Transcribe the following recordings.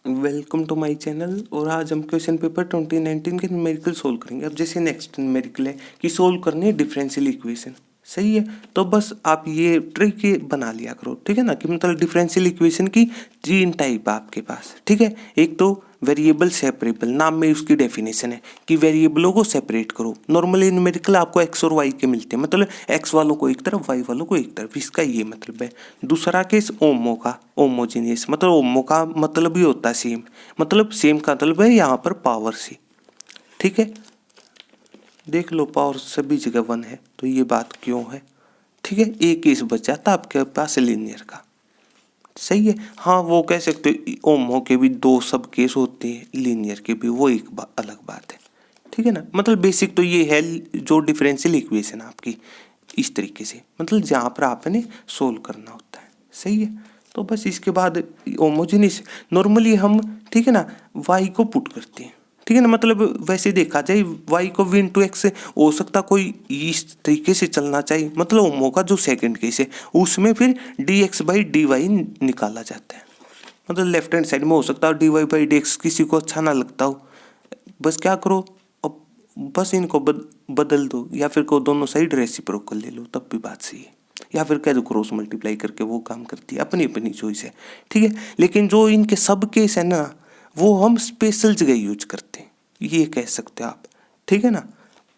Welcome to my channel. और आज हम क्वेश्चन पेपर 2019 के न्यूमेरिकल सोल्व करेंगे। अब जैसे नेक्स्ट न्यूमेरिकल है कि सोल्व करनी है डिफरेंशियल इक्वेशन, सही है। तो बस आप ये ट्रिक बना लिया करो, ठीक है ना, कि मतलब डिफरेंशियल इक्वेशन की तीन टाइप आपके पास, ठीक है। एक तो वेरिएबल सेपरेबल, नाम में उसकी डेफिनेशन है कि वेरिएबलों को सेपरेट करो। नॉर्मली न्यूमेरिकल आपको एक्स और वाई के मिलते हैं, मतलब एक्स वालों को एक तरफ, वाई वालों को एक तरफ, इसका ये मतलब है। दूसरा केस ओमो का, ओमोजीनियस, मतलब ओमो का मतलब ही होता है सेम, मतलब सेम का मतलब है यहाँ पर पावर से, ठीक है। देख लो पावर सभी जगह वन है, तो ये बात क्यों है, ठीक है। एक केस बचा था आपके पास लीनियर का, सही है। हाँ वो कह सकते हो ओमो के भी दो सब केस होते हैं, लीनियर के भी, वो एक अलग बात है, ठीक है ना। मतलब बेसिक तो ये है जो डिफरेंशियल इक्वेशन आपकी इस तरीके से, मतलब जहाँ पर आपने सोल्व करना होता है, सही है। तो बस इसके बाद होमोजेनियस नॉर्मली हम, ठीक है ना, वाई को पुट करते हैं, ठीक है ना। मतलब वैसे देखा जाए वाई को v इंटू एक्स हो सकता कोई इस तरीके से चलना चाहिए, मतलब होमो का जो सेकंड केस है उसमें फिर dx/dy निकाला जाता है, मतलब लेफ्ट हैंड साइड में हो सकता है dy/dx किसी को अच्छा ना लगता हो, बस क्या करो अब, बस इनको बदल दो, या फिर को दोनों साइड रेसिप्रोकल ले लो, तब भी बात सही है। या फिर कह दो क्रॉस मल्टीप्लाई करके, वो काम करती है, अपनी अपनी चॉइस है, ठीक है। लेकिन जो इनके सब केस है ना, वो हम स्पेशल जगह यूज करते हैं, ये कह सकते हो आप, ठीक है ना।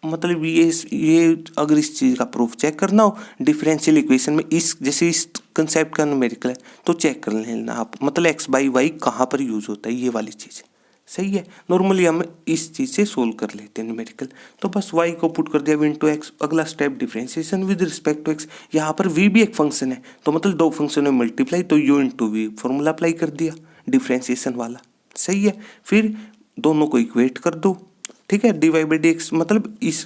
मतलब ये अगर इस चीज़ का प्रूफ चेक करना हो डिफरेंशियल इक्वेशन में, इस जैसे इस कंसेप्ट का न्यूमेरिकल है तो चेक कर लेना आप, मतलब एक्स बाई वाई कहाँ पर यूज होता है, ये वाली चीज़, सही है। नॉर्मली हम इस चीज़ से सोल्व कर लेते हैं न्यूमेरिकल। तो बस y को पुट कर दिया इंटू एक्स, अगला step differentiation with respect to x। यहाँ पर v भी एक फंक्शन है, तो मतलब दो फंक्शन में मल्टीप्लाई, तो u into v formula apply कर दिया डिफरेंशिएशन वाला, सही है। फिर दोनों को इक्वेट कर दो, ठीक है, dy बाई डी एक्स, मतलब इस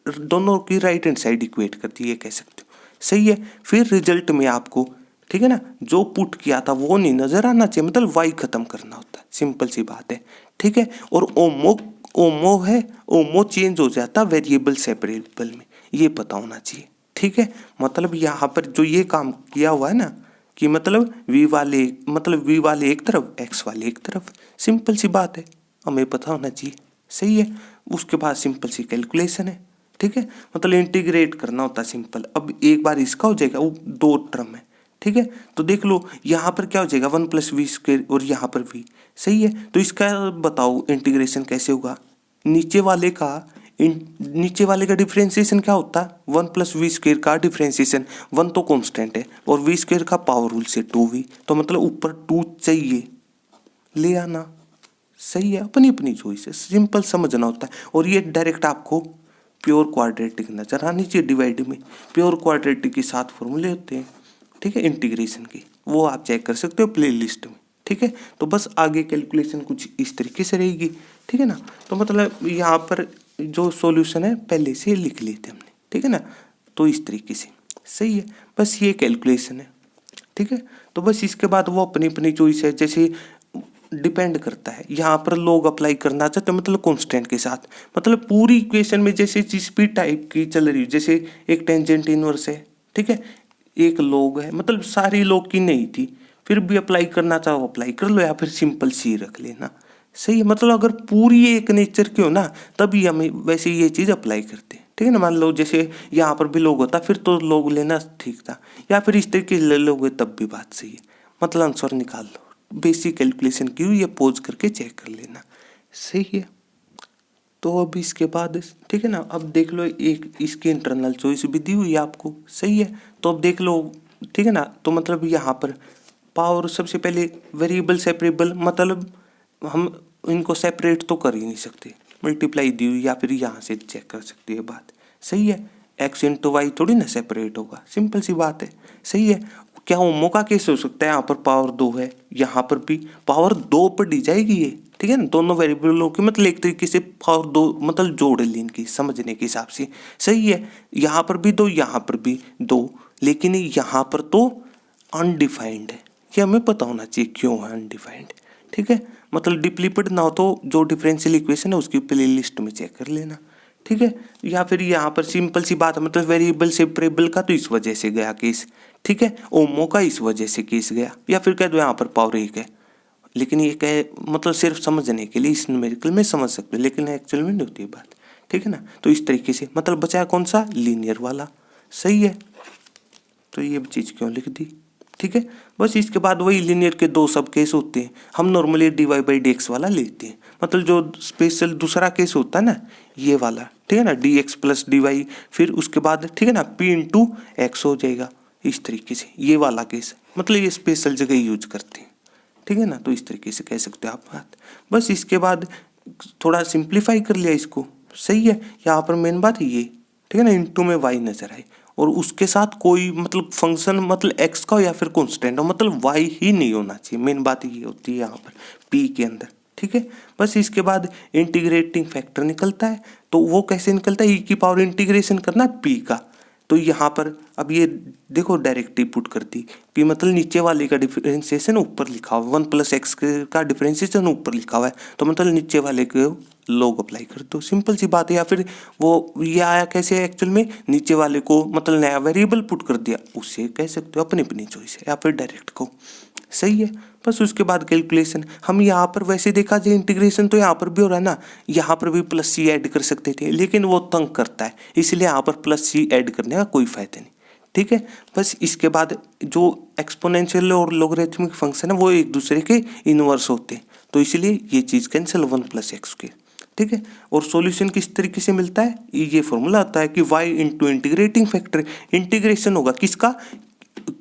दोनों की राइट हैंड साइड इक्वेट कर दी, ये कह सकते हो, सही है। फिर रिजल्ट में आपको, ठीक है ना, जो पुट किया था वो नहीं नजर आना चाहिए, मतलब वाई खत्म करना होता है, सिंपल सी बात है, ठीक है। और ओमो, ओमो है, ओमो चेंज हो जाता वेरिएबल सेपरेबल में, ये पता होना चाहिए, ठीक है। मतलब यहाँ पर जो ये काम किया हुआ है ना, कि मतलब वी वाले एक तरफ, एक्स वाले एक तरफ, सिंपल सी बात है, हमें पता होना चाहिए, सही है। उसके बाद सिंपल सी कैलकुलेशन है, ठीक है, मतलब इंटीग्रेट करना होता है सिंपल। अब एक बार इसका हो जाएगा, वो दो टर्म है, ठीक है। तो देख लो यहाँ पर क्या हो जाएगा, 1+v² और यहाँ पर v, सही है। तो इसका बताओ इंटीग्रेशन कैसे होगा, नीचे वाले का डिफरेंशिएशन क्या होता है, 1+v² का डिफरेंशिएशन, 1 तो कांस्टेंट है और v² का पावर रूल से 2v, तो मतलब ऊपर 2 चाहिए, ले आना, सही है। अपनी अपनी चॉइस है, सिंपल समझना होता है। और ये डायरेक्ट आपको प्योर क्वाड्रेटिक नजर आनी चाहिए, डिवाइड में प्योर क्वाड्रेटिक के साथ फॉर्मूले होते हैं, ठीक है, इंटीग्रेशन की, वो आप चेक कर सकते हो प्ले लिस्ट में, ठीक है। तो बस आगे कैलकुलेशन कुछ इस तरीके से रहेगी, ठीक है ना। तो मतलब यहाँ पर जो सॉल्यूशन है पहले से लिख लेते हमने, ठीक है ना, तो इस तरीके से, सही है। बस ये कैलकुलेशन है, ठीक है। तो बस इसके बाद वो अपनी अपनी चॉइस है, जैसे डिपेंड करता है, यहाँ पर लोग अप्लाई करना चाहते हैं मतलब कांस्टेंट के साथ, मतलब पूरी इक्वेशन में जैसे जिस भी टाइप की चल रही है, जैसे एक टेंजेंट इनवर्स है, ठीक है, एक लोग है, मतलब सारी लोग की नहीं थी, फिर भी अप्लाई करना चाहो अप्लाई कर लो, या फिर सिंपल सी रख लेना, सही है। मतलब अगर पूरी एक नेचर की हो ना, तभी हमें वैसे ये चीज़ अप्लाई करते हैं, ठीक है ना। मान लो जैसे यहाँ पर भी लोग होता, फिर तो लोग लेना ठीक था, या फिर इस तरीके ले लोगे तब भी बात सही है, मतलब आंसर निकाल लो। बेसिक कैलकुलेशन की हुई, ये पोज करके चेक कर लेना, सही है। तो अब इसके बाद, ठीक है ना, अब देख लो एक इसकी इंटरनल चॉइस भी दी हुई है आपको, सही है। तो अब देख लो, ठीक है ना, तो मतलब यहाँ पर पावर सबसे पहले वेरिएबल सेपरेबल, मतलब हम इनको सेपरेट तो कर ही नहीं सकते, मल्टीप्लाई दी हुई, या फिर यहाँ से चेक कर सकते हैं बात, सही है। एक्स इंटू वाई थोड़ी ना सेपरेट होगा, सिंपल सी बात है, सही है। क्या होमो का केस हो सकता है, यहाँ पर पावर 2 है, यहाँ पर भी पावर 2 पर दी जाएगी ये, ठीक है ना, दोनों वेरिएबलों की, मतलब एक तरीके से पावर 2, मतलब जोड़ ली इनकी समझने के हिसाब से, सही है। यहाँ पर भी 2, यहाँ पर भी 2, लेकिन यहाँ पर तो अनडिफाइंड है, ये हमें पता होना चाहिए क्यों है अनडिफाइंड, ठीक है। मतलब डीपली पढ़ना हो तो जो डिफरेंशियल इक्वेशन है उसकी प्ले लिस्ट में चेक कर लेना, ठीक है। या फिर यहाँ पर सिंपल सी बात है, मतलब वेरिएबल सेपरेबल का तो इस वजह से गया केस, ठीक है, ओमो का इस वजह से केस गया, या फिर कह दो यहाँ पर पावर 1 है, लेकिन ये मतलब सिर्फ समझने के लिए इस न्यूमेरिकल में समझ सकते हो, लेकिन एक्चुअल में नहीं होती है बात, ठीक है ना। तो इस तरीके से मतलब बचा कौन सा, लीनियर वाला। सही है, तो ये चीज़ क्यों लिख दी, ठीक है। बस इसके बाद वही लीनियर के दो सब केस होते हैं, हम नॉर्मली dy/dx वाला लेते हैं, मतलब जो स्पेशल दूसरा केस होता है ना ये वाला, ठीक है ना, dx प्लस dy, फिर उसके बाद ठीक है ना p इंटू एक्स हो जाएगा, इस तरीके से ये वाला केस, मतलब ये स्पेशल जगह यूज करते हैं, ठीक है ना। तो इस तरीके से कह सकते हो आप बात। बस इसके बाद थोड़ा सिंप्लीफाई कर लिया इसको, सही है। यहाँ पर मेन बात ये, ठीक है ना, इंटू में y नजर आए और उसके साथ कोई मतलब फंक्शन मतलब x का हो या फिर कॉन्स्टेंट हो, मतलब y ही नहीं होना चाहिए, मेन बात ये होती है यहाँ पर p के अंदर, ठीक है। बस इसके बाद इंटीग्रेटिंग फैक्टर निकलता है, तो वो कैसे निकलता है, e की पावर इंटीग्रेशन करना p का, तो यहाँ पर अब ये देखो डायरेक्ट ही पुट कर दी कि मतलब नीचे वाले का डिफरेंशिएशन ऊपर लिखा हुआ है, 1 + x का डिफरेंशिएशन ऊपर लिखा हुआ है, तो मतलब नीचे वाले को लॉग अप्लाई कर दो, सिंपल सी बात है। या फिर वो ये आया कैसे एक्चुअल में, नीचे वाले को मतलब नया वेरिएबल पुट कर दिया, उससे कह सकते हो अपनी अपनी चॉइस है, या फिर डायरेक्ट को, सही है। बस उसके बाद कैलकुलेशन, हम यहाँ पर वैसे देखा जाए इंटीग्रेशन तो यहाँ पर भी हो रहा है ना, यहाँ पर भी +c ऐड कर सकते थे, लेकिन वो तंग करता है, इसलिए यहाँ पर +c ऐड करने का कोई फायदा नहीं, ठीक है। बस इसके बाद जो एक्सपोनेंशियल और लॉगरिथमिक फंक्शन है वो एक दूसरे के इनवर्स होते हैं, तो इसलिए ये चीज़ कैंसिल 1 + x, ठीक है। और सॉल्यूशन किस तरीके से मिलता है, ये फॉर्मूला आता है कि y into integrating factor, integration होगा किसका,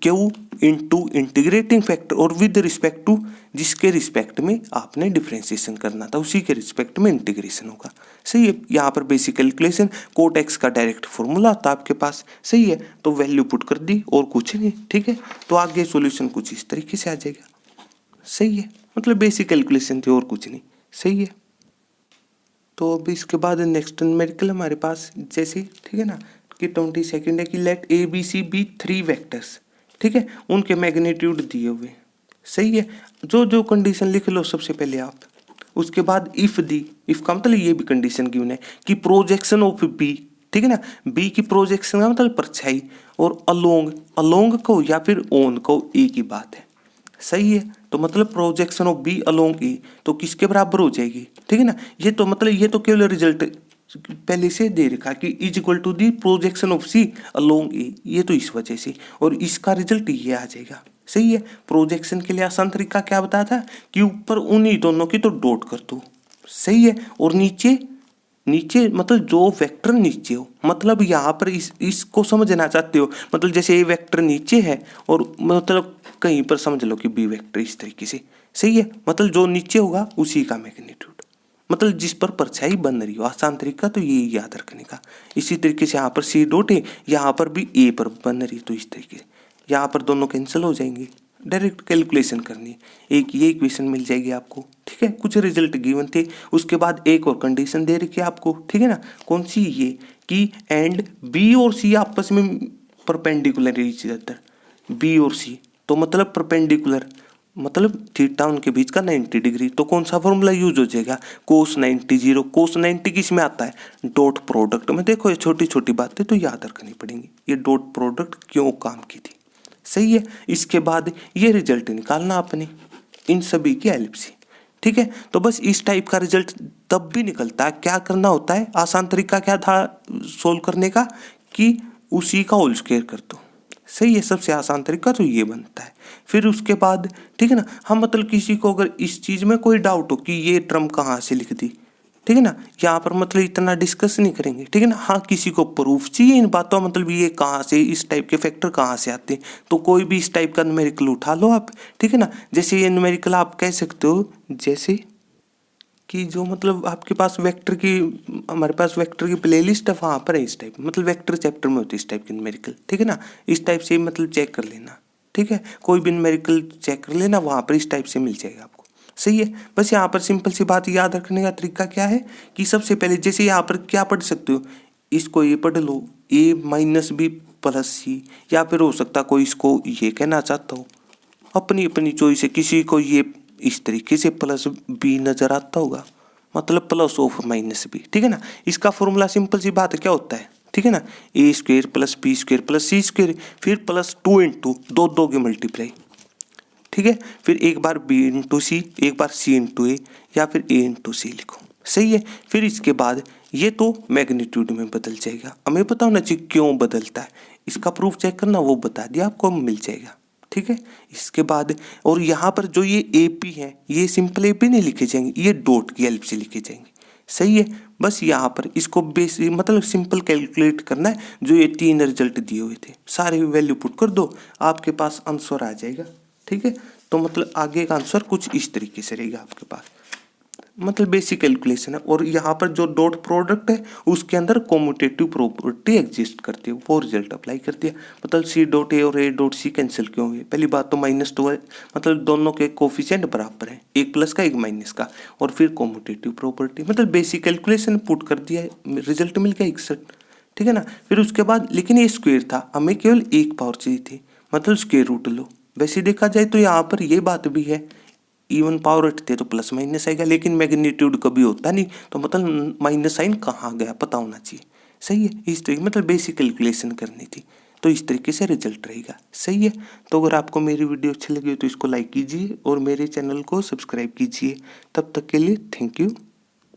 q इंटू इंटीग्रेटिंग फैक्टर और विद रिस्पेक्ट टू जिसके रिस्पेक्ट में आपने डिफरेंशिएशन करना था उसी के रिस्पेक्ट में इंटीग्रेशन होगा, सही है। यहाँ पर बेसिक कैलकुलेशन कोट x का डायरेक्ट फॉर्मूला आता है आपके पास, सही है, तो वैल्यू पुट कर दी और कुछ नहीं, ठीक है। तो आगे सॉल्यूशन कुछ इस तरीके से आ जाएगा, सही है, मतलब बेसिक कैलकुलेशन थी और कुछ नहीं, सही है। तो अब इसके बाद नेक्स्ट न्यूमेरिकल हमारे पास जैसे, ठीक है ना, कि 22 है कि let A B C be 3 vectors, ठीक है, उनके मैग्नीट्यूड दिए हुए, सही है। जो जो कंडीशन लिख लो सबसे पहले आप, उसके बाद इफ दी, इफ का मतलब ये भी कंडीशन गिवन है कि प्रोजेक्शन ऑफ बी, ठीक है ना, बी की प्रोजेक्शन का मतलब परछाई, और अलोंग, अलोंग को या फिर ऑन को ए की बात है, सही है। तो मतलब प्रोजेक्शन ऑफ बी अलोंग ए तो किसके बराबर हो जाएगी, ठीक है ना। ये तो मतलब ये तो केवल रिजल्ट पहले से दे रखा कि is equal to the projection of C along A, ये तो इस वजह से, और इसका रिजल्ट ये आ जाएगा, सही है। प्रोजेक्शन के लिए आसान तरीका क्या बताया था कि ऊपर उन्हीं दोनों की तो डॉट कर दो, सही है, और नीचे नीचे मतलब जो वेक्टर नीचे हो, मतलब यहाँ पर इसको समझना चाहते हो, मतलब जैसे ये वेक्टर नीचे है और मतलब कहीं पर समझ लो कि बी वेक्टर इस तरीके से, सही है, मतलब जो नीचे होगा उसी का मैग्नीट्यूड, मतलब जिस पर परछाई बन रही हो, आसान तरीका तो ये याद रखने का। इसी तरीके से यहाँ पर सी डॉट है, यहाँ पर भी ए पर बन रही, तो इस तरीके से यहाँ पर दोनों कैंसिल हो जाएंगे, डायरेक्ट कैलकुलेशन करनी, एक ये इक्वेशन मिल जाएगी आपको, ठीक है। कुछ रिजल्ट गिवन थे, उसके बाद एक और कंडीशन दे रखी है आपको, ठीक है ना, कौन सी, ये कि एंड बी और सी आपस में परपेंडिकुलर है ईच अदर, बी और सी, तो मतलब परपेंडिकुलर मतलब थीटा उनके बीच का 90 डिग्री, तो कौन सा फॉर्मूला यूज हो जाएगा, कोस 90 0, कोस 90 किस में आता है, डॉट प्रोडक्ट में। देखो ये छोटी छोटी बातें तो याद रखनी पड़ेंगी, ये डॉट प्रोडक्ट क्यों काम की थी, सही है। इसके बाद ये रिजल्ट निकालना आपने इन सभी की हेल्प से, ठीक है। तो बस इस टाइप का रिजल्ट तब भी निकलता है, क्या करना होता है, आसान तरीका क्या था सोल्व करने का कि उसी का होल स्क्वायर कर दो, सही है, सबसे आसान तरीका तो ये बनता है। फिर उसके बाद ठीक है ना, हम मतलब किसी को अगर इस चीज़ में कोई डाउट हो कि ये टर्म कहाँ से लिख दी, ठीक है ना, यहाँ पर मतलब इतना डिस्कस नहीं करेंगे, ठीक है ना। हाँ, किसी को प्रूफ चाहिए इन बातों मतलब ये कहाँ से, इस टाइप के फैक्टर कहाँ से आते हैं, तो कोई भी इस टाइप का न्यूमेरिकल उठा लो आप, ठीक है ना। जैसे ये न्यूमेरिकल आप कह सकते हो जैसे कि जो मतलब आपके पास वेक्टर की, हमारे पास वेक्टर की प्लेलिस्ट है वहाँ पर है इस टाइप, मतलब वेक्टर चैप्टर में होती है इस टाइप की न्यूमेरिकल, ठीक है ना। इस टाइप से मतलब चेक कर लेना, ठीक है, कोई भी न्यूमेरिकल चेक कर लेना, वहाँ पर इस टाइप से मिल जाएगा आपको, सही है। बस यहाँ पर सिंपल सी बात याद रखने का तरीका क्या है कि सबसे पहले जैसे यहाँ पर क्या पढ़ सकते हो, इसको ये पढ़ लो a - b + c, या फिर हो सकता कोई इसको ये कहना चाहता हो, अपनी अपनी चॉइस है, किसी को ये इस तरीके से +b नजर आता होगा, मतलब +(-b), ठीक है ना। इसका फॉर्मूला सिंपल सी बात है क्या होता है, ठीक है ना, a² + b² + c², फिर +2 × 2 की मल्टीप्लाई, ठीक है। फिर एक बार b इंटू सी, एक बार c इंटू ए, या फिर a इंटू सी लिखो, सही है। फिर इसके बाद ये तो मैग्नीट्यूड में बदल जाएगा। हमें पता होना चाहिए क्यों बदलता है, इसका प्रूफ चेक करना, वो बता दिया आपको, मिल जाएगा, ठीक है। इसके बाद और यहाँ पर जो ये ए पी है, ये सिंपल ए पी नहीं लिखे जाएंगे, ये डॉट की हेल्प से लिखे जाएंगे, सही है। बस यहाँ पर इसको बेस मतलब सिंपल कैलकुलेट करना है। जो ये 3 रिजल्ट दिए हुए थे सारे वैल्यू पुट कर दो, आपके पास आंसर आ जाएगा, ठीक है। तो मतलब आगे का आंसर कुछ इस तरीके से रहेगा आपके पास, मतलब बेसिक कैलकुलेशन है। और यहाँ पर जो डॉट प्रोडक्ट है उसके अंदर कॉम्यूटेटिव प्रॉपर्टी एग्जिस्ट करती है, वो रिजल्ट अप्लाई करती है। मतलब सी डॉट ए और ए डॉट सी कैंसिल क्यों हुए, पहली बात तो -2 है, मतलब दोनों के कोफिशिएंट बराबर है, एक प्लस का एक माइनस का। और फिर कॉम्यूटेटिव प्रॉपर्टी, मतलब बेसिक कैलकुलेशन पुट कर दिया है, रिजल्ट मिल गया 61, ठीक है ना। फिर उसके बाद लेकिन ये स्क्वेयर था, हमें केवल एक पावर चाहिए थी, मतलब स्क्वेयर रूट लो। वैसे देखा जाए तो यहाँ पर ये बात भी है, इवन पावर रखते तो प्लस माइनस आएगा, लेकिन मैग्नीट्यूड कभी होता नहीं, तो मतलब माइनस साइन कहाँ गया पता होना चाहिए, सही है। इस तरीके मतलब बेसिक कैलकुलेशन करनी थी, तो इस तरीके से रिजल्ट रहेगा, सही है। तो अगर आपको मेरी वीडियो अच्छी लगी हो तो इसको लाइक कीजिए और मेरे चैनल को सब्सक्राइब कीजिए। तब तक के लिए थैंक यू।